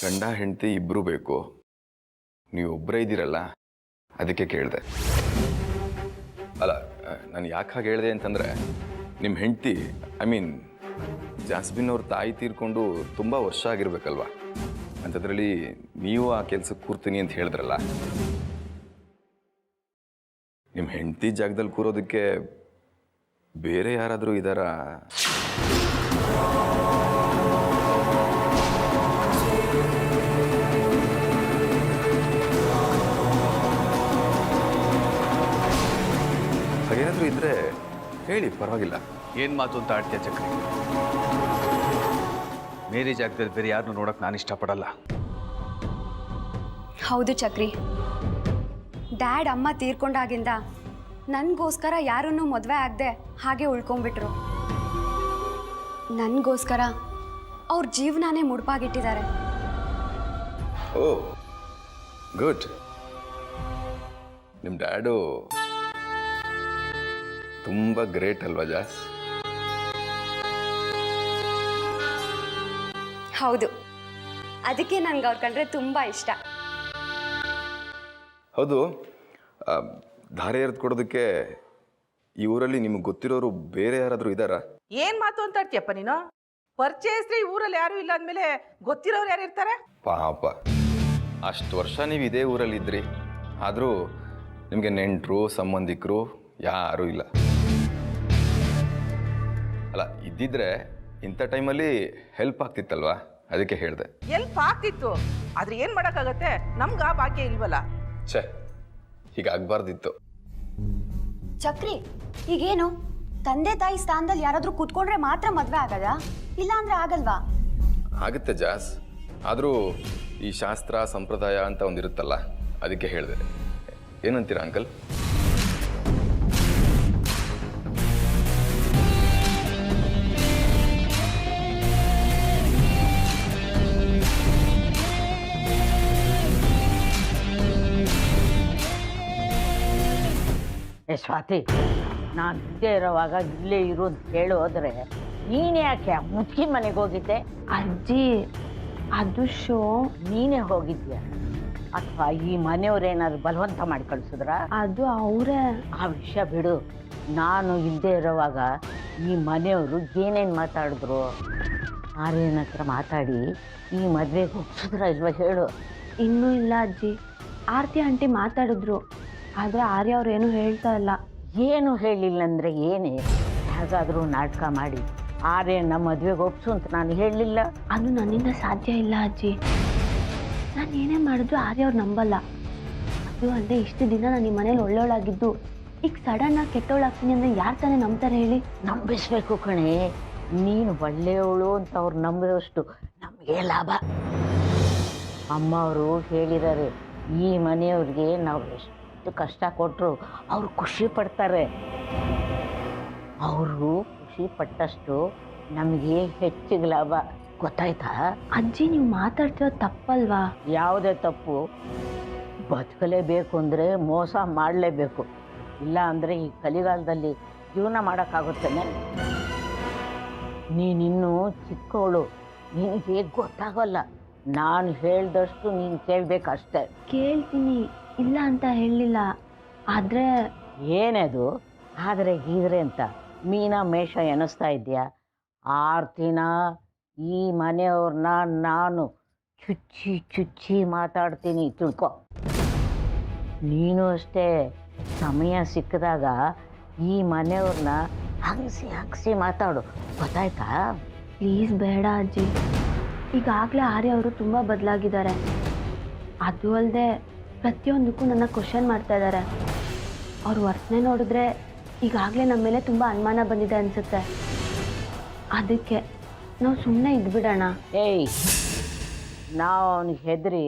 ಗಂಡ ಹೆಂಡತಿ ಇಬ್ಬರೂ ಬೇಕು, ನೀವು ಒಬ್ಬರೇ ಇದ್ದೀರಲ್ಲ ಅದಕ್ಕೆ ಕೇಳಿದೆ. ಅಲ್ಲ, ನಾನು ಯಾಕೆ ಹಾಗೆ ಹೇಳಿದೆ ಅಂತಂದರೆ, ನಿಮ್ಮ ಹೆಂಡತಿ ಜಾಸ್ಮಿನ್ ಅವ್ರ ತಾಯಿ ತೀರ್ಕೊಂಡು ತುಂಬ ವರ್ಷ ಆಗಿರ್ಬೇಕಲ್ವ. ಅಂಥದ್ರಲ್ಲಿ ನೀವು ಆ ಕೆಲಸಕ್ಕೆ ಕೂರ್ತೀನಿ ಅಂತ ಹೇಳಿದ್ರಲ್ಲ, ನಿಮ್ಮ ಹೆಂಡತಿ ಜಾಗದಲ್ಲಿ ಕೂರೋದಕ್ಕೆ ಬೇರೆ ಯಾರಾದರೂ ಇದ್ದಾರಾ? ಹಾಗೇನಾದರೂ ಇದ್ರೆ ಹೇಳಿ, ಪರವಾಗಿಲ್ಲ. ಏನು ಮಾತು ಅಂತ ಆಡ್ತೀಯ ಚಕ್ರಿ? ಮೇರಿ ಜಾಗದಲ್ಲಿ ಬೇರೆ ಯಾರನ್ನೂ ನೋಡೋಕೆ ನಾನು ಇಷ್ಟಪಡಲ್ಲ. ಹೌದು ಚಕ್ರಿ, ಡ್ಯಾಡ್ ಅಮ್ಮ ತೀರ್ಕೊಂಡಾಗಿಂದ ನನಗೋಸ್ಕರ ಯಾರನ್ನೂ ಮದುವೆ ಆಗದೆ ಹಾಗೆ ಉಳ್ಕೊಂಡ್ಬಿಟ್ರು. ನನಗೋಸ್ಕರ ಅವ್ರ ಜೀವನನೇ ಮುಡುಪಾಗಿಟ್ಟಿದ್ದಾರೆ. ಓ ಗುಡ್. ನಿಮ್ಮ ಡ್ಯಾಡು ತುಂಬ ಗ್ರೇಟ್ ಅಲ್ವಾ ಜಾಸ್? ಹೌದು, ಅದಕ್ಕೆ ನನಗೆ ಅವ್ರ ಕಂಡ್ರೆ ತುಂಬ ಇಷ್ಟ. ಹೌದು, ಧಾರೆ ಎರೆದು ಕೊಡೋದಕ್ಕೆ ಈ ಊರಲ್ಲಿ ನಿಮಗೆ ಗೊತ್ತಿರೋರು ಬೇರೆ ಯಾರಾದರೂ ಇದ್ದಾರಾ? ಏನ್ ಮಾತು ಅಂತ ಆಡ್ತೀಯಪ್ಪ ನೀನು? ಪರಿಚಯಸ್ತ್ರಿ ಊರಲ್ಲಿ ಯಾರು ಇಲ್ಲ ಅಂದಮೇಲೆ ಗೊತ್ತಿರೋರು ಯಾರು ಇರ್ತಾರೆ? ಪಾಪ, ಅಷ್ಟು ವರ್ಷ ನೀವು ಇದೇ ಊರಲ್ಲಿ ಇದ್ರಿ, ಆದರೂ ನಿಮಗೆ ನೆಂಟರು ಸಂಬಂಧಿಕರು ಯಾರೂ ಇಲ್ಲ. ಅಲ್ಲ, ಇದ್ದಿದ್ರೆ ಇಂಥ ಟೈಮಲ್ಲಿ ಹೆಲ್ಪ್ ಆಗ್ತಿತ್ತಲ್ವಾ, ಅದಕ್ಕೆ ಹೇಳಿದೆ. ಎಲ್ಪ್ ಆಗ್ತಿತ್ತು, ಆದ್ರೆ ಏನ್ ಮಾಡಕ್ಕಾಗತ್ತೆ, ನಮ್ಗ ಆ ಭಾಗ್ಯ ಇಲ್ವಲ್ಲ. ಛೇ, ಹೀಗಾಗಬಾರ್ದಿತ್ತು. ಚಕ್ರಿ, ಈಗೇನು ತಂದೆ ತಾಯಿ ಸ್ಥಾನದಲ್ಲಿ ಯಾರಾದರೂ ಕೂತ್ಕೊಂಡ್ರೆ ಮಾತ್ರ ಮದುವೆ ಆಗದಾ? ಇಲ್ಲ ಅಂದ್ರೆ ಆಗಲ್ವಾ? ಆಗುತ್ತೆ ಜಾಸ್, ಆದರೂ ಈ ಶಾಸ್ತ್ರ ಸಂಪ್ರದಾಯ ಅಂತ ಒಂದಿರುತ್ತಲ್ಲ, ಅದಕ್ಕೆ ಹೇಳಿದೆ. ಏನಂತೀರಾ ಅಂಕಲ್? ಸ್ವಾತಿ, ನಾನು ಇಲ್ಲೇ ಇರೋವಾಗ ಇಲ್ಲೇ ಇರು ಅಂತ ಹೇಳಿ ಹೋದ್ರೆ ನೀನೇ ಯಾಕೆ ಮುಚ್ಕಿ ಮನೆಗೆ ಹೋಗಿದ್ದೆ? ಅಜ್ಜಿ, ಅದು ಶೋ. ನೀನೇ ಹೋಗಿದ್ಯಾ ಅಥವಾ ಈ ಮನೆಯವ್ರೇನಾದ್ರು ಬಲವಂತ ಮಾಡಿ ಕಳಿಸಿದ್ರ? ಅದು ಅವರೇ. ಆ ವಿಷಯ ಬಿಡು. ನಾನು ಇಲ್ಲದೆ ಇರೋವಾಗ ಈ ಮನೆಯವರು ಏನೇನು ಮಾತಾಡಿದ್ರು? ಆರ್ಯನ ಹತ್ರ ಮಾತಾಡಿ ಈ ಮದುವೆಗೆ ಒಪ್ಸಿದ್ರ ಇಲ್ವಾ ಹೇಳು? ಇನ್ನೂ ಇಲ್ಲ ಅಜ್ಜಿ, ಆರತಿ ಆಂಟಿ ಮಾತಾಡಿದ್ರು, ಆದರೆ ಆರ್ಯ ಅವ್ರು ಏನೂ ಹೇಳ್ತಾ ಇಲ್ಲ. ಏನು ಹೇಳಿಲ್ಲ ಅಂದರೆ ಏನೇ? ಹೇಗಾದರೂ ನಾಟಕ ಮಾಡಿ ಆರ್ಯನ ಮದುವೆಗೆ ಒಪ್ಸು ಅಂತ ನಾನು ಹೇಳಲಿಲ್ಲ. ಅದು ನನ್ನಿಂದ ಸಾಧ್ಯ ಇಲ್ಲ ಅಜ್ಜಿ. ನಾನು ಏನೇ ಮಾಡಿದ್ರು ಆರ್ಯ ಅವ್ರು ನಂಬಲ್ಲ. ಅದು ಅಲ್ಲದೆ ಇಷ್ಟು ದಿನ ನಾನು ಈ ಮನೇಲಿ ಒಳ್ಳೊಳಾಗಿದ್ದು ಈಗ ಸಡನ್ನಾಗಿ ಕೆಟ್ಟವಳಾಗ್ತೀನಿ ಅಂದರೆ ಯಾರು ತಾನೇ ನಂಬ್ತಾರೆ ಹೇಳಿ? ನಂಬಿಸ್ಬೇಕು ಕಣೆ. ನೀನು ಒಳ್ಳೆಯವಳು ಅಂತ ಅವ್ರು ನಂಬಿದಷ್ಟು ನಮಗೆ ಲಾಭ. ಅಮ್ಮ ಅವರು ಹೇಳಿದ್ದಾರೆ, ಈ ಮನೆಯವ್ರಿಗೆ ನಾವು ಎಷ್ಟು ಕಷ್ಟ ಕೊಟ್ಟರು ಅವರು ಖುಷಿ ಪಡ್ತಾರೆ. ಅವರು ಖುಷಿ ಪಟ್ಟಷ್ಟು ನಮಗೆ ಹೆಚ್ಚಿಗೆ ಲಾಭ. ಗೊತ್ತಾಯ್ತಾ? ಅಜ್ಜಿ, ನೀವು ಮಾತಾಡ್ತಿರೋದು ತಪ್ಪಲ್ವಾ? ಯಾವುದೇ ತಪ್ಪು? ಬದುಕಲೇಬೇಕು ಅಂದರೆ ಮೋಸ ಮಾಡಲೇಬೇಕು. ಇಲ್ಲ ಅಂದರೆ ಈ ಕಲಿಗಾಲದಲ್ಲಿ ಜೀವನ ಮಾಡೋಕ್ಕಾಗುತ್ತೇನೆ? ನೀನಿನ್ನೂ ಚಿಕ್ಕವಳು, ನಿನಗೆ ಗೊತ್ತಾಗೋಲ್ಲ. ನಾನು ಹೇಳ್ದಷ್ಟು ನೀನು ಕೇಳಬೇಕಷ್ಟೆ. ಕೇಳ್ತೀನಿ, ಇಲ್ಲ ಅಂತ ಹೇಳಲಿಲ್ಲ. ಆದರೆ ಏನದು ಆದರೆ ಗೀದ್ರೆ ಅಂತ ಮೀನ ಮೇಷ ಎನಿಸ್ತಾ ಇದೆಯಾ? ಆರ್ತಿನ ಈ ಮನೆಯವ್ರನ್ನ ನಾನು ಚುಚ್ಚಿ ಚುಚ್ಚಿ ಮಾತಾಡ್ತೀನಿ, ತಿಳ್ಕೊ. ನೀನು ಅಷ್ಟೇ, ಸಮಯ ಸಿಕ್ಕಿದಾಗ ಈ ಮನೆಯವ್ರನ್ನ ಹಂಗಿಸಿ ಹಂಗಿಸಿ ಮಾತಾಡು. ಗೊತ್ತಾಯ್ತಾ? ಪ್ಲೀಸ್ ಬೇಡ ಅಜ್ಜಿ. ಈಗಾಗಲೇ ಆರ್ಯ ಅವರು ತುಂಬ ಬದಲಾಗಿದ್ದಾರೆ. ಅದು ಅಲ್ಲದೆ ಪ್ರತಿಯೊಂದಕ್ಕೂ ನನ್ನ ಕ್ವಶನ್ ಮಾಡ್ತಾ ಇದ್ದಾರೆ. ಅವ್ರ ವರ್ತನೆ ನೋಡಿದ್ರೆ ಈಗಾಗಲೇ ನಮ್ಮ ಮೇಲೆ ತುಂಬ ಅನುಮಾನ ಬಂದಿದೆ ಅನಿಸುತ್ತೆ. ಅದಕ್ಕೆ ನಾವು ಸುಮ್ಮನೆ ಇದ್ಬಿಡೋಣ. ಏಯ್, ನಾವು ಅವನಿಗೆ ಹೆದರಿ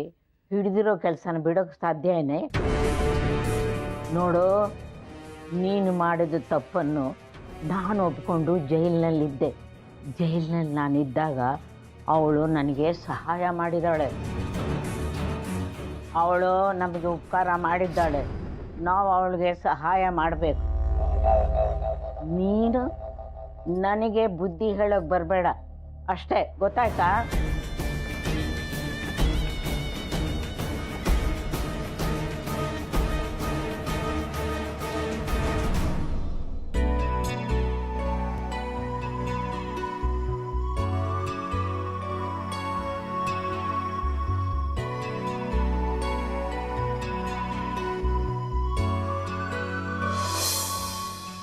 ಹಿಡಿದಿರೋ ಕೆಲಸನ ಬಿಡೋಕ್ಕೆ ಸಾಧ್ಯ ಏನೇ? ನೋಡು, ನೀನು ಮಾಡಿದ ತಪ್ಪನ್ನು ನಾನು ಒಪ್ಕೊಂಡು ಜೈಲಿನಲ್ಲಿದ್ದೆ. ಜೈಲಿನಲ್ಲಿ ನಾನಿದ್ದಾಗ ಅವಳು ನನಗೆ ಸಹಾಯ ಮಾಡಿದ್ದಾಳೆ. ಅವಳು ನಮಗೆ ಉಪಕಾರ ಮಾಡಿದ್ದಾಳೆ. ನಾವು ಅವಳಿಗೆ ಸಹಾಯ ಮಾಡಬೇಕು. ನೀನು ನನಗೆ ಬುದ್ಧಿ ಹೇಳೋಕೆ ಬರಬೇಡ ಅಷ್ಟೇ. ಗೊತ್ತಾಯ್ತಾ?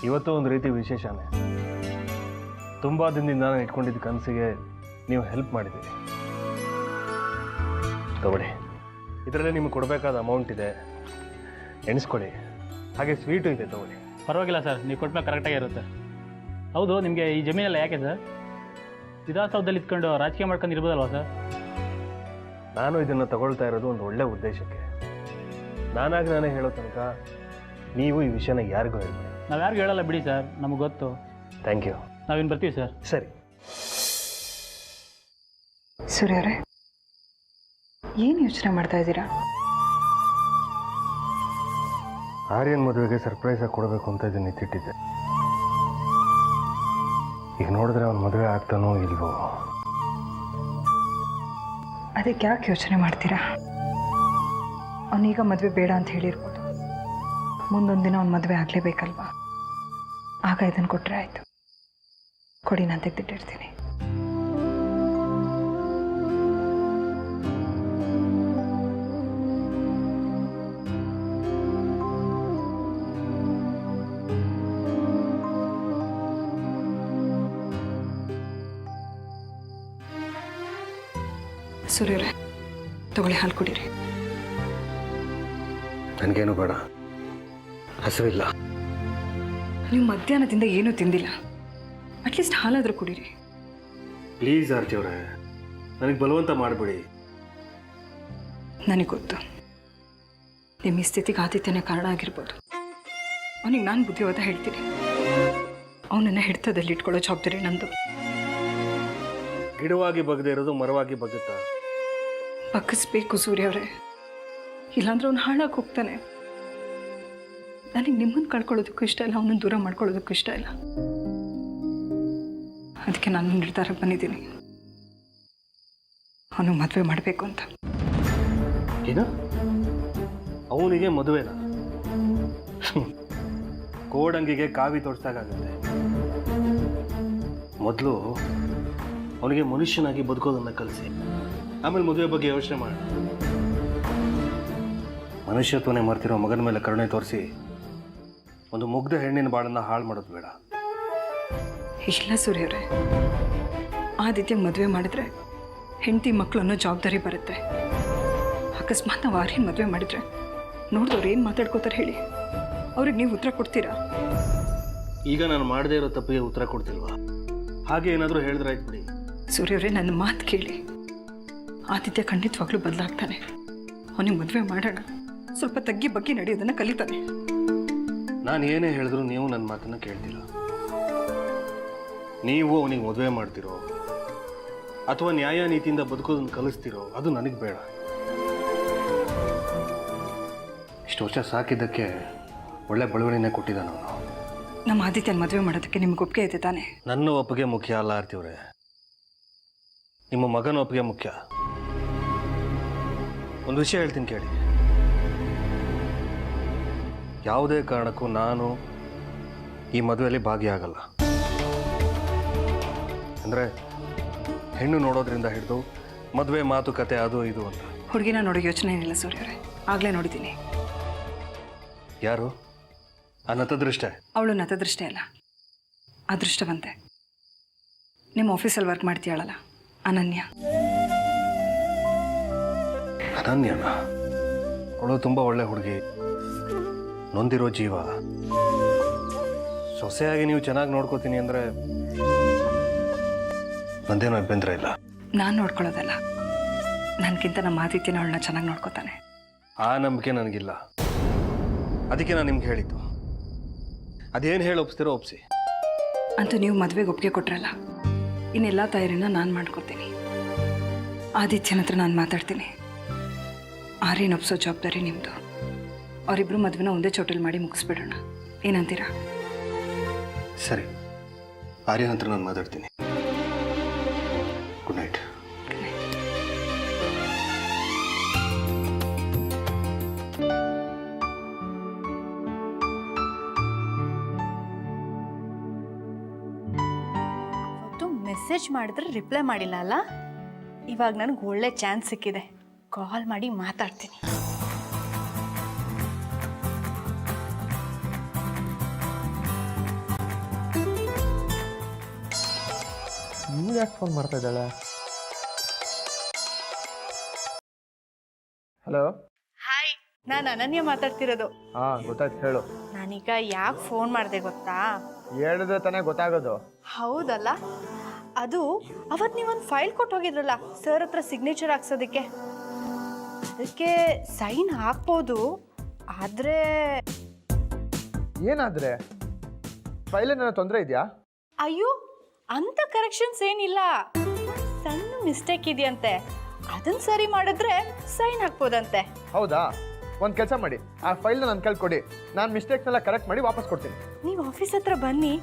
ಇವತ್ತು ಒಂದು ರೀತಿ ವಿಶೇಷನೇ. ತುಂಬ ದಿನದಿಂದ ನಾನು ಇಟ್ಕೊಂಡಿದ್ದ ಕನಸಿಗೆ ನೀವು ಹೆಲ್ಪ್ ಮಾಡಿದ್ದೀರಿ. ತಗೊಳ್ಳಿ, ಇದರಲ್ಲೇ ನಿಮಗೆ ಕೊಡಬೇಕಾದ ಅಮೌಂಟ್ ಇದೆ, ಎಣಿಸ್ಕೊಳ್ಳಿ. ಹಾಗೆ ಸ್ವೀಟು ಇದೆ, ತಗೊಳ್ಳಿ. ಪರವಾಗಿಲ್ಲ ಸರ್, ನೀವು ಕೊಟ್ಮೇಲೆ ಕರೆಕ್ಟಾಗಿ ಇರುತ್ತೆ. ಹೌದು, ನಿಮಗೆ ಈ ಜಮೀನೆಲ್ಲ ಯಾಕೆ ಸರ್? ವಿಧಾನಸೌಧದಲ್ಲಿ ಇದ್ಕೊಂಡು ರಾಜಕೀಯ ಮಾಡ್ಕೊಂಡು ಇರ್ಬೋದಲ್ವಾ ಸರ್? ನಾನು ಇದನ್ನು ತಗೊಳ್ತಾ ಇರೋದು ಒಂದು ಒಳ್ಳೆ ಉದ್ದೇಶಕ್ಕೆ. ನಾನೇ ಹೇಳೋ ತನಕ ನೀವು ಈ ವಿಷಯನ ಯಾರಿಗೂ ಹೇಳ್ಬೇಡಿ. ನಾವು ಯಾರಿಗೂ ಹೇಳಲ್ಲ ಬಿಡಿ ಸರ್, ನಮಗೆ ಗೊತ್ತು. Thank you. ನಾವಿನ್ನು ಬರ್ತೀವಿ ಸರ್. ಸರಿ. ಸೂರ್ಯರೇ, ಏನು ಯೋಚನೆ ಮಾಡ್ತಾ ಇದ್ದೀರಾ? ಆರ್ಯನ್ ಮದುವೆಗೆ ಸರ್ಪ್ರೈಸ್ ಆಗಿ ಕೊಡಬೇಕು ಅಂತ ಇದನ್ನು ಎತ್ತಿಟ್ಟಿದ್ದೆ. ಈಗ ನೋಡಿದ್ರೆ ಅವನ ಮದುವೆ ಆಗ್ತಾನೋ ಇಲ್ವೋ. ಅದಕ್ಕೆ ಯಾಕೆ ಯೋಚನೆ ಮಾಡ್ತೀರಾ? ಅವನೀಗ ಮದುವೆ ಬೇಡ ಅಂತ ಹೇಳಿರ್ಬೋದು. ಮುಂದೊಂದು ದಿನ ಅವ್ನ ಮದುವೆ ಆಗಲೇಬೇಕಲ್ವಾ? ಆಗ ಇದನ್ನು ಕೊಟ್ಟರೆ ಆಯಿತು. ಕೊಡಿ, ನಾನು ತೆಗೆದಿಟ್ಟಿರ್ತೀನಿ. ಸೂರ್ಯರೇ, ತಗೊಳ್ಳಿ, ಹಾಲು ಕುಡೀರಿ. ನನಗೇನು ಬೇಡ, ಹಸಿವಿಲ್ಲ. ನೀವು ಮಧ್ಯಾಹ್ನದಿಂದ ಏನೂ ತಿಂದಿಲ್ಲ, ಅಟ್ಲೀಸ್ಟ್ ಹಾಲಾದರೂ ಕುಡೀರಿ. ಪ್ಲೀಸ್ ಆರ್ತಿ ಅವರೇ, ನನಗೆ ಬಲವಂತ ಮಾಡಬೇಡಿ. ನನಗೆ ಗೊತ್ತು, ನಿಮ್ಮ ಈ ಸ್ಥಿತಿಗೆ ಆದಿತ್ಯನೇ ಕಾರಣ ಆಗಿರ್ಬೋದು. ಅವನಿಗೆ ನಾನು ಬುದ್ಧಿವಾದ ಹೇಳ್ತೀನಿ. ಅವನನ್ನು ಹಿಡಿತದಲ್ಲಿ ಇಟ್ಕೊಳ್ಳೋ ಜವಾಬ್ದಾರಿ ನಂದು. ಗಿಡವಾಗಿ ಬಗ್ದೇ ಇರೋದು ಮರವಾಗಿ ಬಗ್ಗುತ್ತಾ? ಬಗ್ಗಿಸ್ಬೇಕು ಸೂರ್ಯವ್ರೆ, ಇಲ್ಲಾಂದ್ರೆ ಅವ್ನು ಹಾಳಾಗಿ ಹೋಗ್ತಾನೆ. ನನಗೆ ನಿಮ್ಮನ್ನು ಕಳ್ಕೊಳ್ಳೋದಕ್ಕೂ ಇಷ್ಟ ಇಲ್ಲ, ಅವನನ್ನು ದೂರ ಮಾಡ್ಕೊಳ್ಳೋದಕ್ಕೂ ಇಷ್ಟ ಇಲ್ಲ. ಅದಕ್ಕೆ ನಾನು ನಿರ್ಧಾರಕ್ಕೆ ಬಂದಿದ್ದೀನಿ, ಅವನು ಮದುವೆ ಮಾಡಬೇಕು ಅಂತ. ಏನು? ಅವನಿಗೆ ಮದುವೆನಾ? ಕೋಡಂಗಿಗೆ ಕಾವಿ ತೋರಿಸ್ದಾಗುತ್ತೆ. ಮೊದಲು ಅವನಿಗೆ ಮನುಷ್ಯನಾಗಿ ಬದುಕೋದನ್ನು ಕಲಿಸಿ, ಆಮೇಲೆ ಮದುವೆ ಬಗ್ಗೆ ಯೋಚನೆ ಮಾಡಿ. ಮನುಷ್ಯತ್ವನೇ ಮರ್ತಿರೋ ಮಗನ ಮೇಲೆ ಕರುಣೆ ತೋರಿಸಿ ಒಂದು ಮುಗ್ಧ ಹೆಣ್ಣಿನ ಬಾಳನ್ನು ಹಾಳು ಮಾಡೋದು ಬೇಡ. ಇಲ್ಲ ಸೂರ್ಯವ್ರೆ, ಆದಿತ್ಯ ಮದುವೆ ಮಾಡಿದ್ರೆ ಹೆಂಡತಿ ಮಕ್ಕಳು ಅನ್ನೋ ಜವಾಬ್ದಾರಿ ಬರುತ್ತೆ. ಅಕಸ್ಮಾತ್ ನಾವು ಆರ್ಯನ್ ಮದುವೆ ಮಾಡಿದ್ರೆ ನೋಡಿದವ್ರು ಏನು ಮಾತಾಡ್ಕೋತಾರೆ ಹೇಳಿ? ಅವ್ರಿಗೆ ನೀವು ಉತ್ತರ ಕೊಡ್ತೀರಾ? ಈಗ ನಾನು ಮಾಡದೇ ಇರೋ ತಪ್ಪಿಗೆ ಉತ್ತರ ಕೊಡ್ತಿಲ್ವಾ? ಹಾಗೆ ಏನಾದರೂ ಹೇಳಿದ್ರೆ ಆಯ್ತು ಬಿಡಿ. ಸೂರ್ಯವ್ರೆ, ನನ್ನ ಮಾತು ಕೇಳಿ. ಆದಿತ್ಯ ಖಂಡಿತವಾಗ್ಲೂ ಬದಲಾಗ್ತಾನೆ. ಅವನಿಗೆ ಮದುವೆ ಮಾಡೋಣ, ಸ್ವಲ್ಪ ತಗ್ಗಿ ಬಗ್ಗೆ ನಡೆಯೋದನ್ನು ಕಲಿತಾನೆ. ನಾನು ಏನೇ ಹೇಳಿದ್ರು ನೀವು ನನ್ನ ಮಾತನ್ನು ಕೇಳ್ತಿಲ್ಲ. ನೀವು ಅವನಿಗೆ ಮದುವೆ ಮಾಡ್ತಿರೋ ಅಥವಾ ನ್ಯಾಯ ನೀತಿಯಿಂದ ಬದುಕೋದನ್ನು ಕಲಿಸ್ತಿರೋ, ಅದು ನನಗೆ ಬೇಡ. ಇಷ್ಟು ವರ್ಷ ಸಾಕಿದ್ದಕ್ಕೆ ಒಳ್ಳೆ ಬಳುವಳಿನೇ ಕೊಟ್ಟಿದ್ದಾನೆ ಅವನು. ನಮ್ಮ ಆದಿತ್ಯನ ಮದುವೆ ಮಾಡೋದಕ್ಕೆ ನಿಮ್ಗೆ ಒಪ್ಪಿಗೆ ಇದೆ ತಾನೆ? ನನ್ನ ಒಪ್ಪಿಗೆ ಮುಖ್ಯ ಅಲ್ಲ ಆರ್ತಿವ್ರೆ, ನಿಮ್ಮ ಮಗನ ಒಪ್ಪಿಗೆ ಮುಖ್ಯ. ಒಂದು ವಿಷಯ ಹೇಳ್ತೀನಿ ಕೇಳಿ. ಯಾವುದೇ ಕಾರಣಕ್ಕೂ ನಾನು ಈ ಮದುವೆಯಲ್ಲಿ ಭಾಗಿಯಾಗಲ್ಲ. ಅಂದರೆ ಹೆಣ್ಣು ನೋಡೋದ್ರಿಂದ ಹಿಡಿದು ಮದುವೆ ಮಾತುಕತೆ ಅದು ಇದು ಅಂತ. ಹುಡುಗಿನ ನೋಡೋ ಯೋಚನೆ ಏನಿಲ್ಲ ಸೂರ್ಯವ್ರೆ, ಆಗಲೇ ನೋಡಿದ್ದೀನಿ. ಯಾರು? ಆ ನತದೃಷ್ಟ? ಅವಳು ನತದೃಷ್ಟೇ ಅಲ್ಲ, ಅದೃಷ್ಟವಂತೆ. ನಿಮ್ಮ ಆಫೀಸಲ್ಲಿ ವರ್ಕ್ ಮಾಡ್ತೀಯಾಳಲ್ಲ, ಅನನ್ಯ. ಅನನ್ಯನ? ಅವಳು ತುಂಬ ಒಳ್ಳೆ ಹುಡುಗಿ, ನೊಂದಿರೋ ಜೀವ. ಸೊಸೆಯಾಗಿ ನೀವು ಚೆನ್ನಾಗಿ ನೋಡ್ಕೋತೀನಿ ಅಂದರೆ ನಂದೇನೋ ಅಭ್ಯಂತರ ಇಲ್ಲ. ನಾನು ನೋಡ್ಕೊಳ್ಳೋದಲ್ಲ, ನನಗಿಂತ ನಮ್ಮ ಆದಿತ್ಯನ ಅವಳನ್ನ ಚೆನ್ನಾಗಿ ನೋಡ್ಕೋತಾನೆ. ಆ ನಂಬಿಕೆ ನನಗಿಲ್ಲ. ಅದಕ್ಕೆ ನಾನು ನಿಮ್ಗೆ ಹೇಳಿದ್ದು. ಅದೇನು ಹೇಳಿ ಒಪ್ಪಿಸ್ತೀರೋ ಒಪ್ಪಿಸಿ. ಅಂತೂ ನೀವು ಮದುವೆಗೆ ಒಪ್ಪಿಗೆ ಕೊಟ್ರಲ್ಲ, ಇನ್ನೆಲ್ಲ ತಯಾರಿನ ನಾನು ಮಾಡ್ಕೊತೀನಿ. ಆದಿತ್ಯನ ಹತ್ರ ನಾನು ಮಾತಾಡ್ತೀನಿ. ಆರ್ಯನ್ ಒಪ್ಸೋ ಜವಾಬ್ದಾರಿ ನಿಮ್ಮದು. ಅವರಿಬ್ಬರು ಮದುವೆನ ಒಂದೇ ಚೋಟಲ್ಲಿ ಮಾಡಿ ಮುಗಿಸ್ಬಿಡೋಣ, ಏನಂತೀರಾ? ಸರಿ, ಆರ್ಯನ ಹತ್ರ ನಾನು ಮಾತಾಡ್ತೀನಿ. Good night. ಮೆಸೇಜ್ ಮಾಡಿದ್ರೆ ರಿಪ್ಲೈ ಮಾಡಿಲ್ಲ ಅಲ್ಲ? ಇವಾಗ ನನಗೆ ಒಳ್ಳೆ ಚಾನ್ಸ್ ಸಿಕ್ಕಿದೆ, ಕಾಲ್ ಮಾಡಿ ಮಾತಾಡ್ತೀನಿ. ನನಗೆ ಯಾಕೆ ಫೋನ್ ಮಾಡ್ತಾ ಇದ್ದಾಳೆ? ಹಲೋ. ಹಾಯ್, ನಾನು ಅನನ್ಯ ಮಾತಾಡ್ತಿರೋದು. ಹಾಂ, ಗೊತ್ತಾಯ್ತು, ಹೇಳು. ನಾನೀಗ ಯಾಕೆ ಫೋನ್ ಮಾಡಿದೆ ಗೊತ್ತಾ? ಹೇಳಿದ್ರೆ ತಾನೇ ಗೊತ್ತಾಗೋದು. ಹೌದಲ್ಲ, ಅದು ಅವತ್ತು ನೀವೊಂದು ಫೈಲ್ ಕೊಟ್ಟು ಹೋಗಿದ್ರಲ್ಲ ಸರ್ ಹತ್ರ ಸಿಗ್ನೇಚರ್ ಹಾಕ್ಸೋದಕ್ಕೆ. ಅದಕ್ಕೆ ಸೈನ್ ಹಾಕ್ಬೋದು, ಆದರೆ ಏನಾದ್ರೆ ಫೈಲೇನಾರ ತೊಂದರೆ ಇದೆಯಾ? ಅಯ್ಯೋ, ಅಂಥ ಕರೆಕ್ಷನ್ಸ್ ಏನಿಲ್ಲ. ಸಣ್ಣ ಮಿಸ್ಟೇಕ್ ಇದೆಯಂತೆ, ಅದನ್ನ ಸರಿ ಮಾಡಿದ್ರೆ ಸೈನ್ ಹಾಕ್ಬೋದಂತೆ. ಹೌದಾ? ಒಂದು ಕೆಲಸ ಮಾಡಿ, ಆ ಫೈಲ್ನ ನನ್ನ ಕೈಲಿ ಕೊಡಿ, ನಾನು ಮಿಸ್ಟೇಕ್ನೆಲ್ಲ ಕರೆಕ್ಟ್ ಮಾಡಿ ವಾಪಸ್ ಕೊಡ್ತೀನಿ. ನೀವು ಆಫೀಸ್ ಹತ್ರ ಬನ್ನಿ,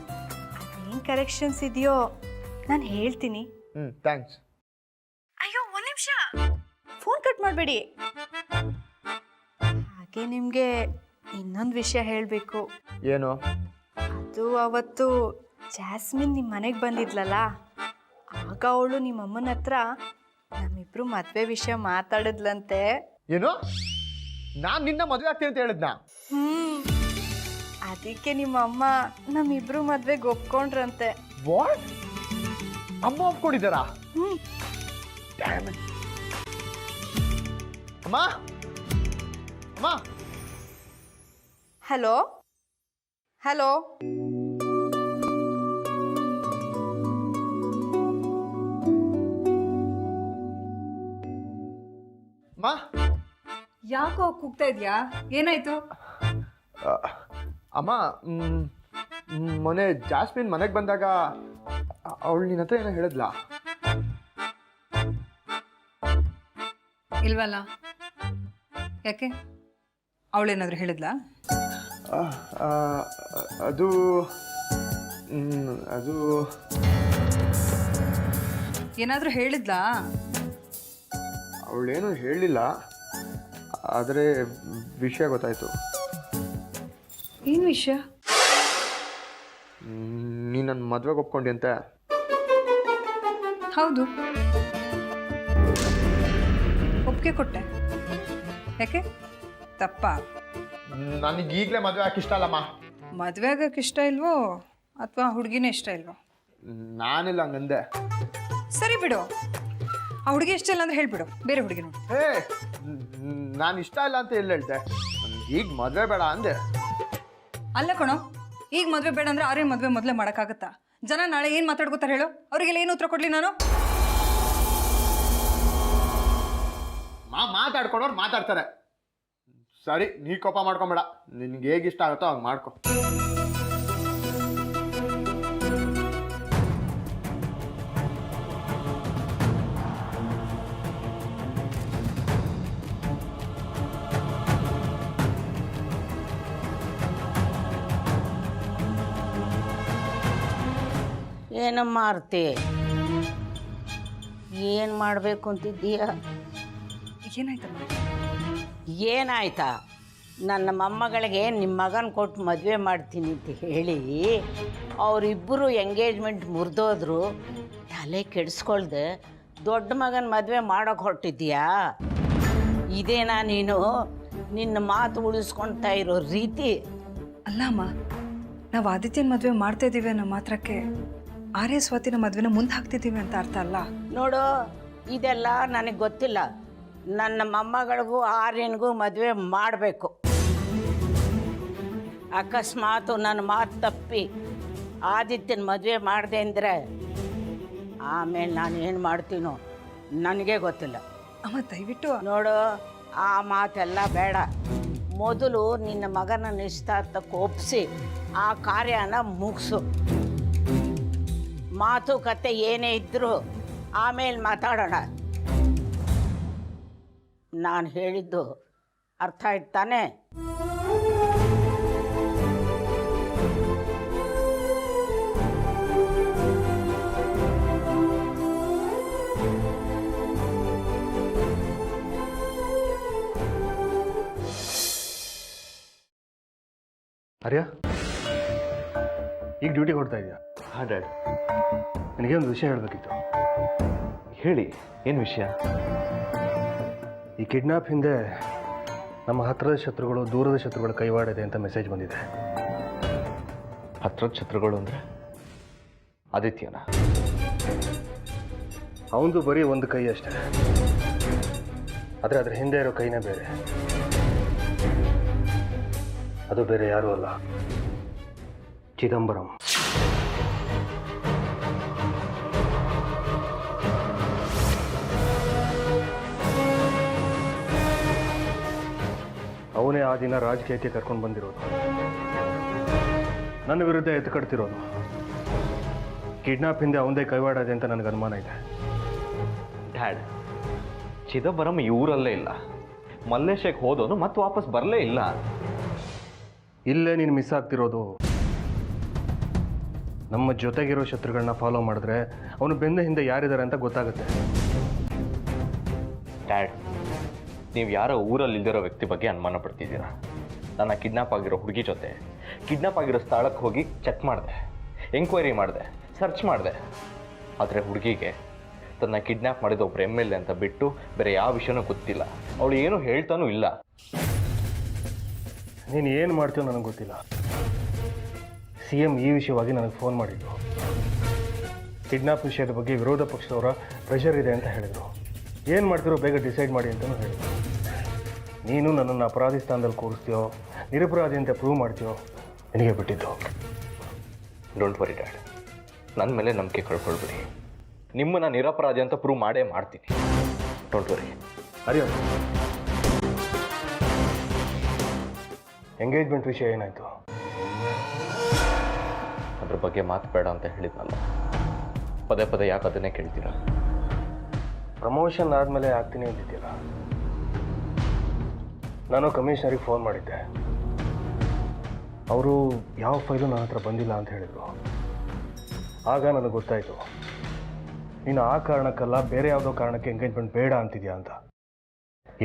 ಅದೇನು ಕರೆಕ್ಷನ್ಸ್ ಇದೆಯೋ ನಾನು ಹೇಳ್ತೀನಿ. ಥ್ಯಾಂಕ್ಸ್. ಅಯ್ಯೋ, ಒಂದು ನಿಮಿಷ, ಫೋನ್ ಕಟ್ ಮಾಡಬೇಡಿ. ಹಾಗೆ ನಿಮಗೆ ಇನ್ನೊಂದು ವಿಷಯ ಹೇಳಬೇಕು. ಏನು? ಅದು ಅವತ್ತು ಜಾಸ್ಮಿನ್ ನಿಮ್ಮ ಮನೆಗೆ ಬಂದಿದ್ಲಲ್ಲ, ಆಗ ಅವಳು ನಿಮ್ಮ ಅಮ್ಮನ ಹತ್ರ ನಮ್ಮಿಬ್ರು ಮದುವೆ ವಿಷಯ ಮಾತಾಡಿದ್ಲಂತೆ. ಏನು? ನಾನು ನಿನ್ನ ಮದುವೆ ಆಗ್ತೀನಿ ಅಂತ ಹೇಳಿದ್ನಾ? ಅದಕ್ಕೆ ನಿಮ್ಮ ಅಮ್ಮ ನಮ್ಮಿಬ್ರು ಮದ್ವೆಗೆ ಒಪ್ಕೊಂಡ್ರಂತೆ. ವಾಟ್? ಅಮ್ಮ ಒಪ್ಕೊಂಡಿದ್ದಾರಾ? ಅಮ್ಮ, ಅಮ್ಮ. ಹಲೋ ಹಲೋ, ಅಮ್ಮ. ಯಾಕೋ ಕೂಗ್ತಾ ಇದೆಯಾ? ಏನಾಯ್ತು? ಅಮ್ಮ, ಮೊನ್ನೆ ಜಾಸ್ಮಿನ್ ಮನೆಗೆ ಬಂದಾಗ ಅವಳು ನಿನ್ನ ಹತ್ರ ಏನೋ ಹೇಳಿದ್ಲ? ಇಲ್ವಲ್ಲ, ಯಾಕೆ? ಅವಳೇನಾದರೂ ಹೇಳಿದ್ಲಾ? ಅದು ಅದು ಏನಾದರೂ ಹೇಳಿದ್ಲಾ? ಅವಳೇನು ಹೇಳಿಲ್ಲ, ಆದರೆ ವಿಷಯ ಗೊತ್ತಾಯ್ತು. ಏನು ವಿಷಯ? ನೀನು ನನ್ನ ಮದುವೆಗೆ ಒಪ್ಕೊಂಡಿ ಅಂತೆ. ಹೌದು, ಒಪ್ಪಿಗೆ ಕೊಟ್ಟೆ. ಯಾಕೆ? ತಪ್ಪಾ? ನನಗೆ ಈಗಲೇ ಮದುವೆ ಹಾಕಿ ಇಷ್ಟ ಅಲ್ಲಮ್ಮ. ಮದುವೆ ಆಗೋಕ್ಕೆ ಇಷ್ಟ ಇಲ್ವೋ ಅಥವಾ ಹುಡುಗಿನೇ ಇಷ್ಟ ಇಲ್ವೋ? ನಾನಿಲ್ಲ ಹಂಗಂದೆ. ಸರಿ ಬಿಡು, ಆ ಹುಡುಗಿ ಇಷ್ಟ ಇಲ್ಲ ಅಂದ್ರೆ ಹೇಳ್ಬಿಡು, ಬೇರೆ ಹುಡುಗಿ ನೋಡಿ. ಹೇ, ನಾನು ಇಷ್ಟ ಇಲ್ಲ ಅಂತ ಎಲ್ಲಿ ಹೇಳ್ತೆ? ನನಗೆ ಈಗ ಮದುವೆ ಬೇಡ ಅಂದೆ. ಅಲ್ಲ ಕಣೋ, ಈಗ ಮದುವೆ ಬೇಡ ಅಂದ್ರೆ ಆರ್ಯನ್ ಮದುವೆ ಮೊದಲೇ ಮಾಡೋಕ್ಕಾಗತ್ತಾ? ಜನ ನಾಳೆ ಏನು ಮಾತಾಡ್ಕೋತಾರೆ ಹೇಳು? ಅವರಿಗೆಲ್ಲ ಏನು ಉತ್ತರ ಕೊಡಲಿ ನಾನು? ಮಾತಾಡ್ಕೊಳೋರು ಮಾತಾಡ್ತಾರೆ. ಸರಿ, ನೀ ಕೋಪ ಮಾಡ್ಕೊಂಬೇಡ, ನಿನ್ಗೆ ಹೇಗೆ ಇಷ್ಟ ಆಗುತ್ತೋ ಹಂಗೆ ಮಾಡ್ಕೊ. ಏನಮ್ಮ ಆರ್ತಿ, ಏನು ಮಾಡಬೇಕು ಅಂತಿದ್ದೀಯ? ಏನಾಯ್ತಮ್ಮ? ಏನಾಯ್ತಾ? ನನ್ನ ಮೊಮ್ಮಗಳಿಗೆ ನಿಮ್ಮ ಮಗನ ಕೊಟ್ಟು ಮದುವೆ ಮಾಡ್ತೀನಿ ಅಂತ ಹೇಳಿ ಅವರಿಬ್ಬರು ಎಂಗೇಜ್ಮೆಂಟ್ ಮುರಿದೋದ್ರು. ತಲೆ ಕೆಡಿಸ್ಕೊಳ್ದೆ ದೊಡ್ಡ ಮಗನ ಮದುವೆ ಮಾಡೋಕೆ ಹೊರಟಿದ್ದೀಯಾ? ಇದೇನಾ ನೀನು ನಿನ್ನ ಮಾತು ಉಳಿಸ್ಕೊಳ್ತಾ ಇರೋ ರೀತಿ? ಅಲ್ಲ ಅಮ್ಮ, ನಾವು ಆದಿತ್ಯನ ಮದುವೆ ಮಾಡ್ತಾ ಇದ್ದೀವಿ ಅನ್ನೋ ಮಾತ್ರಕ್ಕೆ ಆರ್ಯ ಸ್ವಾತಿನ ಮದುವೆನ ಮುಂದೆ ಹಾಕ್ತಿದ್ದೀವಿ ಅಂತ ಅರ್ಥ ಅಲ್ಲ. ನೋಡು, ಇದೆಲ್ಲ ನನಗೆ ಗೊತ್ತಿಲ್ಲ. ನನ್ನ ಮೊಮ್ಮಗಳಿಗೂ ಆರ್ಯನಿಗೂ ಮದುವೆ ಮಾಡಬೇಕು. ಅಕಸ್ಮಾತು ನನ್ನ ಮಾತು ತಪ್ಪಿ ಆದಿತ್ಯನ ಮದುವೆ ಮಾಡಿದೆ ಅಂದರೆ ಆಮೇಲೆ ನಾನು ಏನು ಮಾಡ್ತೀನೋ ನನಗೆ ಗೊತ್ತಿಲ್ಲ. ಅಮ್ಮ ದಯವಿಟ್ಟು ನೋಡು, ಆ ಮಾತೆಲ್ಲ ಬೇಡ. ಮೊದಲು ನಿನ್ನ ಮಗನ ನಿಶ್ಚಿತಾರ್ಥಕ್ಕೆ ಒಪ್ಪಿಸಿ ಆ ಕಾರ್ಯನ ಮುಗಿಸು. ಮಾತುಕತೆ ಏನೇ ಇದ್ದರೂ ಆಮೇಲೆ ಮಾತಾಡೋಣ. ನಾನು ಹೇಳಿದ್ದು ಅರ್ಥ ಆಯ್ತು ತಾನೆ? ಆರ್ಯ, ಈಗ ಡ್ಯೂಟಿಗೆ ಹೊರಡ್ತಾ ಇದೆಯಾ? ಹಾಂ ಡ್ಯಾಡ್. ನನಗೆ ಒಂದು ವಿಷಯ ಹೇಳಬೇಕಿತ್ತು. ಹೇಳಿ, ಏನು ವಿಷಯ? ಈ ಕಿಡ್ನಾಪ್ ಹಿಂದೆ ನಮ್ಮ ಹತ್ತಿರದ ಶತ್ರುಗಳು ದೂರದ ಶತ್ರುಗಳ ಕೈವಾಡಿದೆ ಅಂತ ಮೆಸೇಜ್ ಬಂದಿದೆ. ಹತ್ರದ ಶತ್ರುಗಳು ಅಂದರೆ ಆದಿತ್ಯನ? ಅವನದು ಬರೀ ಒಂದು ಕೈ ಅಷ್ಟೇ, ಆದರೆ ಅದ್ರ ಹಿಂದೆ ಇರೋ ಕೈನೇ ಬೇರೆ. ಅದು ಬೇರೆ ಯಾರೂ ಅಲ್ಲ, ಚಿದಂಬರಂ. ಅವನೇ ಆ ದಿನ ರಾಜಕೀಯಕ್ಕೆ ಕರ್ಕೊಂಡು ಬಂದಿರೋದು, ನನ್ನ ವಿರುದ್ಧ ಎತ್ತು ಕಟ್ತಿರೋದು. ಕಿಡ್ನಾಪ್ ಹಿಂದೆ ಅವನದೇ ಕೈವಾಡ ಇದೆ ಅಂತ ನನಗೆ ಅನುಮಾನ ಇದೆ. ಡ್ಯಾಡ್, ಚಿದಂಬರಂ ಈ ಊರಲ್ಲೇ ಇಲ್ಲ. ಮಲ್ಲೇಶಕ್ಕೆ ಹೋದವನು ಮತ್ತೆ ವಾಪಸ್ ಬರಲೇ ಇಲ್ಲ. ಇಲ್ಲೇ ನೀನು ಮಿಸ್ ಆಗ್ತಿರೋದು. ನಮ್ಮ ಜೊತೆಗಿರೋ ಶತ್ರುಗಳನ್ನ ಫಾಲೋ ಮಾಡಿದ್ರೆ ಅವನು ಬೆನ್ನ ಹಿಂದೆ ಯಾರಿದ್ದಾರೆ ಅಂತ ಗೊತ್ತಾಗುತ್ತೆ. ಡ್ಯಾಡ್, ನೀವು ಯಾರೋ ಊರಲ್ಲಿ ಇಲ್ದಿರೋ ವ್ಯಕ್ತಿ ಬಗ್ಗೆ ಅನುಮಾನ ಪಡ್ತಿದ್ದೀರಾ. ನನ್ನ ಕಿಡ್ನಾಪ್ ಆಗಿರೋ ಹುಡುಗಿ ಜೊತೆ ಕಿಡ್ನಾಪ್ ಆಗಿರೋ ಸ್ಥಳಕ್ಕೆ ಹೋಗಿ ಚೆಕ್ ಮಾಡಿದೆ, ಎಂಕ್ವೈರಿ ಮಾಡಿದೆ, ಸರ್ಚ್ ಮಾಡಿದೆ. ಆದರೆ ಹುಡುಗಿಗೆ ತನ್ನ ಕಿಡ್ನಾಪ್ ಮಾಡಿದ ಒಬ್ಬರು MLA ಅಂತ ಬಿಟ್ಟು ಬೇರೆ ಯಾವ ವಿಷಯನೂ ಗೊತ್ತಿಲ್ಲ. ಅವಳು ಏನೂ ಹೇಳ್ತಾನೂ ಇಲ್ಲ. ನೀನು ಏನು ಮಾಡ್ತೀಯೋ ನನಗೆ ಗೊತ್ತಿಲ್ಲ. CM ಈ ವಿಷಯವಾಗಿ ನನಗೆ ಫೋನ್ ಮಾಡಿದ್ರು. ಕಿಡ್ನಾಪ್ ವಿಷಯದ ಬಗ್ಗೆ ವಿರೋಧ ಪಕ್ಷದವರ ಪ್ರೆಷರ್ ಇದೆ ಅಂತ ಹೇಳಿದರು. ಏನು ಮಾಡ್ತಿರೋ ಬೇಗ ಡಿಸೈಡ್ ಮಾಡಿ ಅಂತಲೂ ಹೇಳಿದರು. ನೀನು ನನ್ನನ್ನು ಅಪರಾಧಿ ಸ್ಥಾನದಲ್ಲಿ ಕೂರಿಸ್ತೀಯೋ ನಿರಪರಾಧಿ ಅಂತ ಪ್ರೂವ್ ಮಾಡ್ತೀಯೋ ನಿನಗೆ ಬಿಟ್ಟಿದ್ದು. ಡೋಂಟ್ ವರಿ ಡ್ಯಾಡ್, ನನ್ನ ಮೇಲೆ ನಂಬಿಕೆ ಕಳ್ಕೊಳ್ಬೇಡಿ. ನಿಮ್ಮನ್ನು ನಿರಪರಾಧಿ ಅಂತ ಪ್ರೂವ್ ಮಾಡೇ ಮಾಡ್ತೀನಿ. Don't worry. ಅರಿಯೋ, ಎಂಗೇಜ್ಮೆಂಟ್ ವಿಷಯ ಏನಾಯಿತು? ಅದ್ರ ಬಗ್ಗೆ ಮಾತಬೇಡ ಅಂತ ಹೇಳಿದ್ನಲ್ಲ, ಪದೇ ಪದೇ ಯಾಕೆ ಅದನ್ನೇ ಕೇಳ್ತೀರಾ? ಪ್ರಮೋಷನ್ ಆದಮೇಲೆ ಆಗ್ತೀನಿ ಅಂತಿದ್ದಿಲ್ಲ. ನಾನು ಕಮಿಷನರಿಗೆ ಫೋನ್ ಮಾಡಿದ್ದೆ. ಅವರು ಯಾವ ಫೈಲು ನನ್ನ ಹತ್ರ ಬಂದಿಲ್ಲ ಅಂತ ಹೇಳಿದರು. ಆಗ ನನಗೆ ಗೊತ್ತಾಯಿತು, ನೀನು ಆ ಕಾರಣಕ್ಕಲ್ಲ ಬೇರೆ ಯಾವುದೋ ಕಾರಣಕ್ಕೆ ಎಂಗೇಜ್ಮೆಂಟ್ ಬೇಡ ಅಂತಿದ್ಯಾ ಅಂತ.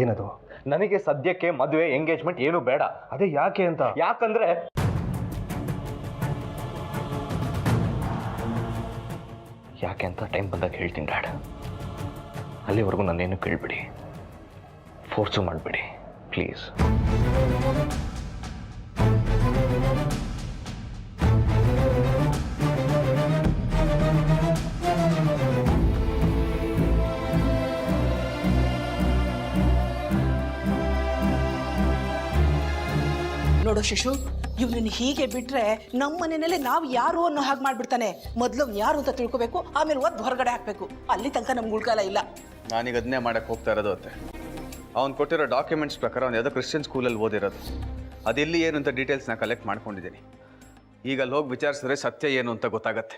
ಏನದು? ನನಗೆ ಸದ್ಯಕ್ಕೆ ಮದುವೆ ಎಂಗೇಜ್ಮೆಂಟ್ ಏನು ಬೇಡ. ಅದೇ ಯಾಕೆ ಅಂತ? ಯಾಕಂದ್ರೆ ಯಾಕೆ ಅಂತ ಟೈಮ್ ಬಂದಾಗ ಹೇಳ್ತೀನಿ ಡ್ಯಾಡ್. ಅಲ್ಲಿವರೆಗೂ ನನ್ನೇನು ಕೇಳಬೇಡಿ, ಫೋರ್ಸು ಮಾಡಬೇಡಿ ಪ್ಲೀಸ್. ನೋಡು ಶಿಶು, ಇವನನ್ನು ಹೀಗೆ ಬಿಟ್ರೆ ನಮ್ಮ ಮನೆಯಲ್ಲೇ ನಾವು ಯಾರು ಅನ್ನೋ ಹಾಗೆ ಮಾಡ್ಬಿಡ್ತಾನೆ. ಮೊದಲು ಯಾರು ಅಂತ ತಿಳ್ಕೊಬೇಕು, ಆಮೇಲೆ ಒದ್ದು ಹೊರಗಡೆ ಹಾಕಬೇಕು. ಅಲ್ಲಿ ತನಕ ನಮ್ಗೆ ಉಳ್ಕಾಲ ಇಲ್ಲ. ನಾನೀಗ ಅದನ್ನೇ ಮಾಡಕ್ಕೆ ಹೋಗ್ತಾ ಇರೋದು ಅತ್ತೆ. ಅವ್ನು ಕೊಟ್ಟಿರೋ ಡಾಕ್ಯುಮೆಂಟ್ಸ್ ಪ್ರಕಾರ ಅವ್ನು ಯಾವುದೋ ಕ್ರಿಶ್ಚಿಯನ್ ಸ್ಕೂಲಲ್ಲಿ ಓದಿರೋದು. ಅದೆಲ್ಲಿ ಏನು ಅಂತ ಡೀಟೇಲ್ಸ್ನ ಕಲೆಕ್ಟ್ ಮಾಡ್ಕೊಂಡಿದ್ದೀನಿ. ಈಗ ಅಲ್ಲಿ ಹೋಗಿ ವಿಚಾರಿಸಿದ್ರೆ ಸತ್ಯ ಏನು ಅಂತ ಗೊತ್ತಾಗತ್ತೆ.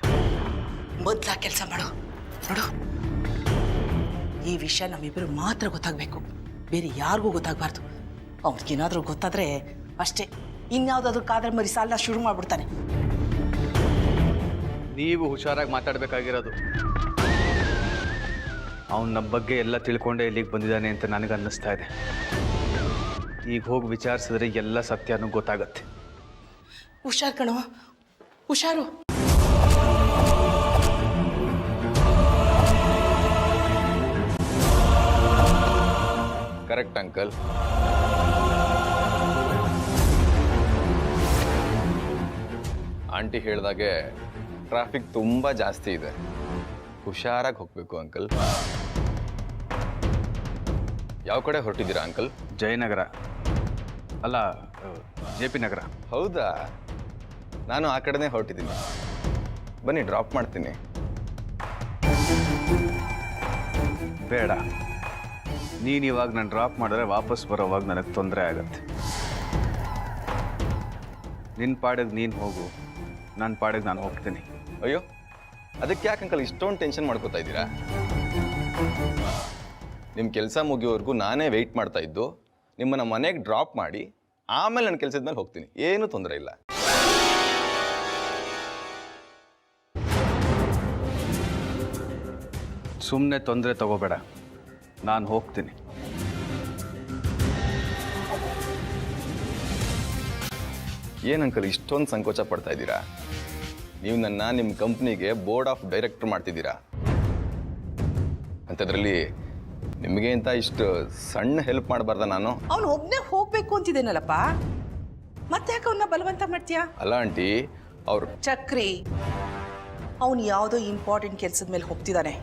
ಮೊದಲ ಕೆಲಸ ಮಾಡು. ನೋಡು, ಈ ವಿಷಯ ನಮ್ಮಿಬ್ಬರು ಮಾತ್ರ ಗೊತ್ತಾಗಬೇಕು, ಬೇರೆ ಯಾರಿಗೂ ಗೊತ್ತಾಗಬಾರ್ದು. ಅವ್ನಿಗೇನಾದರೂ ಗೊತ್ತಾದರೆ ಅಷ್ಟೇ, ಇನ್ಯಾವುದಾದ್ರೂ ಕಾದ್ರೆ ಮರಿ ಸಾಲ ಶುರು ಮಾಡಿಬಿಡ್ತಾನೆ. ನೀವು ಹುಷಾರಾಗಿ ಮಾತಾಡಬೇಕಾಗಿರೋದು. ಅವನು ನಮ್ಮ ಬಗ್ಗೆ ಎಲ್ಲ ತಿಳ್ಕೊಂಡೇ ಇಲ್ಲಿಗೆ ಬಂದಿದ್ದಾನೆ ಅಂತ ನನಗೆ ಅನ್ನಿಸ್ತಾ ಇದೆ. ಈಗ ಹೋಗಿ ವಿಚಾರಿಸಿದ್ರೆ ಎಲ್ಲ ಸತ್ಯನೂ ಗೊತ್ತಾಗತ್ತೆ. ಹುಷಾರು ಕಣೋ, ಹುಷಾರು. Correct uncle. ಆಂಟಿ ಹೇಳಿದಾಗೆ ಟ್ರಾಫಿಕ್ ತುಂಬ ಜಾಸ್ತಿ ಇದೆ, ಹುಷಾರಾಗಿ ಹೋಗಬೇಕು ಅಂಕಲ್. ಯಾವ ಕಡೆ ಹೊರಟಿದ್ದೀರಾ ಅಂಕಲ್? ಜಯನಗರ ಅಲ್ಲ, JP ನಗರ. ಹೌದಾ? ನಾನು ಆ ಕಡೆನೇ ಹೊರಟಿದ್ದೀನಿ. ಬನ್ನಿ, ಡ್ರಾಪ್ ಮಾಡ್ತೀನಿ. ಬೇಡ, ನೀನು ಇವಾಗ ನಾನು ಡ್ರಾಪ್ ಮಾಡಿದ್ರೆ ವಾಪಸ್ ಬರೋವಾಗ ನನಗೆ ತೊಂದರೆ ಆಗತ್ತೆ. ನಿನ್ನ ಪಾಡಿಗೆ ನೀನು ಹೋಗು, ನನ್ನ ಪಾಡಿಗೆ ನಾನು ಹೋಗ್ತೀನಿ. ಅಯ್ಯೋ, ಅದಕ್ಕೆ ಯಾಕೆ ಅಂಕಲ್ ಇಷ್ಟೊಂದು ಟೆನ್ಷನ್ ಮಾಡ್ಕೋತಾ ಇದ್ದೀರಾ? ನಿಮ್ಮ ಕೆಲಸ ಮುಗಿಯೋವರೆಗೂ ನಾನೇ ವೆಯ್ಟ್ ಮಾಡ್ತಾ ಇದ್ದು, ನಿಮ್ಮನ್ನು ಮನೆಗೆ ಡ್ರಾಪ್ ಮಾಡಿ ಆಮೇಲೆ ನನ್ನ ಕೆಲಸದ ಮೇಲೆ ಹೋಗ್ತೀನಿ. ಏನೂ ತೊಂದರೆ ಇಲ್ಲ. ಸುಮ್ಮನೆ ತೊಂದರೆ ತಗೋಬೇಡ, ನಾನು ಹೋಗ್ತೀನಿ. ಏನು ಅಂಕಲ್ ಇಷ್ಟೊಂದು ಸಂಕೋಚ ಪಡ್ತಾ ಇದ್ದೀರಾ? ನೀವು ನಿಮ್ಮ ಕಂಪ್ನಿಗೆ ಬೋರ್ಡ್ ಆಫ್ ಡೈರೆಕ್ಟರ್ ಮಾಡ್ತಿದ್ದೀರಾ. ಅಂಥದ್ರಲ್ಲಿ ನಿಮಗೆ ಅಂತ ಇಷ್ಟು ಸಣ್ಣ ಹೆಲ್ಪ್ ಮಾಡಬಾರ್ದ ನಾನು? ಅವನು ಒಬ್ಬನೇ ಹೋಗ್ಬೇಕು ಅಂತಿದ್ದೇನಲ್ಲಪ್ಪ, ಮತ್ತೆ ಯಾಕೆ ಅವನ್ನ ಬಲವಂತ ಮಾಡ್ತೀಯಾ? ಅಲ್ಲ ಆಂಟಿ, ಅವರು ಚಕ್ರಿ ಅವನು ಯಾವುದೋ ಇಂಪಾರ್ಟೆಂಟ್ ಕೆಲಸದ ಮೇಲೆ ಹೋಗ್ತಿದ್ದಾನೆ.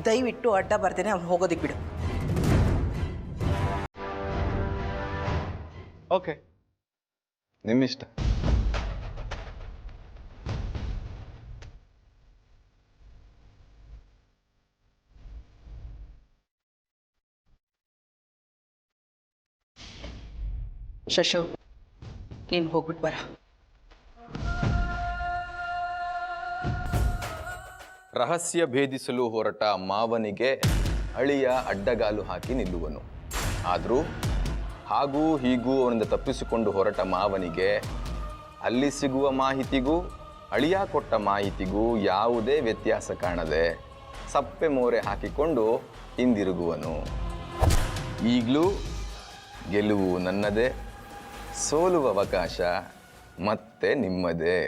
ದಯವಿಟ್ಟು ಅಡ್ಡ ಬರ್ದೇನೆ ಅವ್ನು ಹೋಗೋದಕ್ಕೆ ಬಿಡು. ಓಕೆ, ನಿಮ್ಮಿಷ್ಟ. ಶಶು, ನೀನು ಹೋಗ್ಬಿಟ್ಟು ಬರ. ರಹಸ್ಯ ಭೇದಿಸಲು ಹೊರಟ ಮಾವನಿಗೆ ಅಳಿಯ ಅಡ್ಡಗಾಲು ಹಾಕಿ ನಿಲ್ಲುವನು. ಆದರೂ ಹಾಗೂ ಹೀಗೂ ಅವನಿಂದ ತಪ್ಪಿಸಿಕೊಂಡು ಹೊರಟ ಮಾವನಿಗೆ ಅಲ್ಲಿ ಸಿಗುವ ಮಾಹಿತಿಗೂ ಅಳಿಯ ಕೊಟ್ಟ ಮಾಹಿತಿಗೂ ಯಾವುದೇ ವ್ಯತ್ಯಾಸ ಕಾಣದೆ ಸಪ್ಪೆ ಮೋರೆ ಹಾಕಿಕೊಂಡು ಹಿಂದಿರುಗುವನು. ಈಗಲೂ ಗೆಲುವು ನನ್ನದೇ, ಸೋಲುವ ಅವಕಾಶ ಮತ್ತೆ ನಿಮ್ಮದೇ.